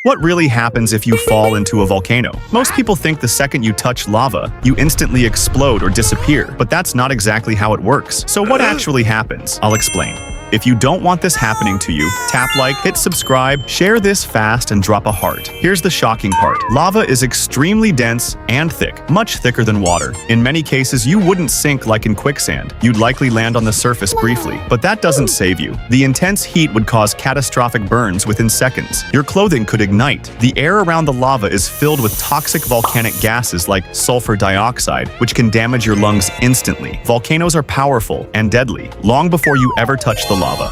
What really happens if you fall into a volcano? Most people think the second you touch lava, you instantly explode or disappear, but that's not exactly how it works. So what actually happens? I'll explain. If you don't want this happening to you, tap like, hit subscribe, share this fast, and drop a heart. Here's the shocking part. Lava is extremely dense and thick, much thicker than water. In many cases, you wouldn't sink like in quicksand. You'd likely land on the surface briefly, but that doesn't save you. The intense heat would cause catastrophic burns within seconds. Your clothing could ignite. The air around the lava is filled with toxic volcanic gases like sulfur dioxide, which can damage your lungs instantly. Volcanoes are powerful and deadly, long before you ever touch the lava.